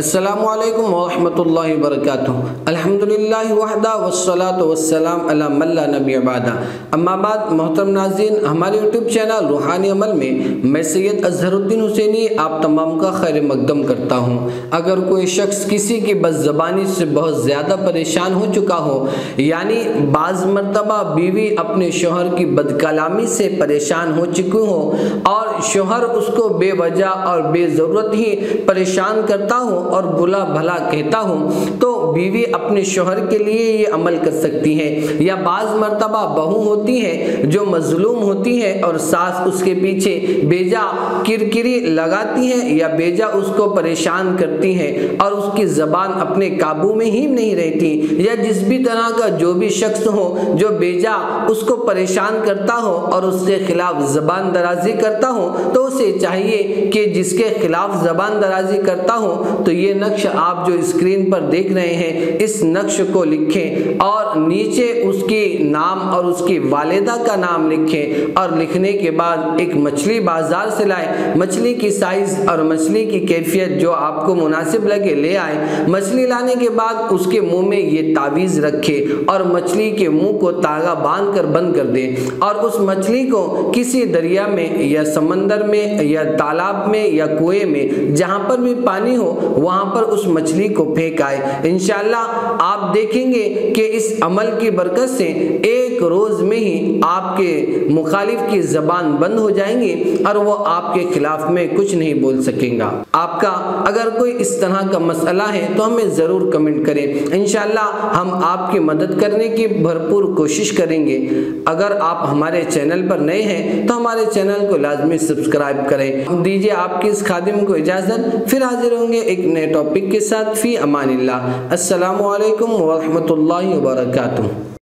السلام علیکم ورحمۃ اللہ وبرکاتہ۔ الحمدللہ وحدہ والصلاة والسلام علی من لا نبی بعدہ۔ اما بعد، محترم ناظرین، ہمارے یوٹیوب چینل روحانی عمل میں سید اظہر الدین حسینی آپ تمام کا خیر مقدم کرتا ہوں۔ اگر کوئی شخص کسی کی بد زبانی سے بہت زیادہ پریشان ہو چکا ہو، یعنی بعض مرتبہ بیوی اپنے شوہر کی بد کلامی سے پریشان ہو چکی ہو اور شوہر اس کو بے وجہ اور بے ضرورت ہی پریشان کرتا ہو اور بلا بھلا کہتا ہوں، تو بیوی اپنے شوہر کے لیے یہ عمل کر سکتی ہے۔ یا بعض مرتبہ بہو ہوتی ہے جو مظلوم ہوتی ہے اور ساس اس کے پیچھے بیجا کرکری لگاتی ہے یا بیجا اس کو پریشان کرتی ہے اور اس کی زبان اپنے قابو میں ہی نہیں رہتی، یا جس بھی طرح کا جو بھی شخص ہو جو بیجا اس کو پریشان کرتا ہو اور اس کے خلاف زبان درازی کرتا ہو، تو اسے چاہیے کہ جس کے خلاف زبان درازی کرتا ہو تو یہ نقش آپ جو اسکرین پر دیکھ رہے ہیں، اس نقش کو لکھیں اور نیچے اس کی نام اور اس کی والدہ کا نام لکھیں، اور لکھنے کے بعد ایک مچھلی بازار سے لائیں، مچھلی کی سائز اور مچھلی کی کیفیت جو آپ کو مناسب لگے لے آئیں۔ مچھلی لانے کے بعد اس کے منہ میں یہ تعویذ رکھیں اور مچھلی کے منہ کو تاغا باندھ کر بند کر دیں، اور اس مچھلی کو کسی دریا میں یا سمندر میں یا تالاب میں یا کنویں میں جہاں پر بھی پانی ہو وہاں پر اس مچھلی کو پھینک آئے۔ انشاءاللہ آپ دیکھیں گے کہ اس عمل کی برکت سے ایک روز میں ہی آپ کے مخالف کی زبان بند ہو جائیں گی اور وہ آپ کے خلاف میں کچھ نہیں بول سکیں گا۔ آپ کا اگر کوئی اس طرح کا مسئلہ ہے تو ہمیں ضرور کمنٹ کریں، انشاءاللہ ہم آپ کی مدد کرنے کی بھرپور کوشش کریں گے۔ اگر آپ ہمارے چینل پر نئے ہیں تو ہمارے چینل کو لازمی سبسکرائب کریں۔ ہم دیجئے آپ کی اس خادم کو اجازت، پھر حاضر ہوں گے ایک نئے ٹاپک کے ساتھ۔ فی امان اللہ۔ السلام علیکم ورحمۃ اللہ وبرکاتہ۔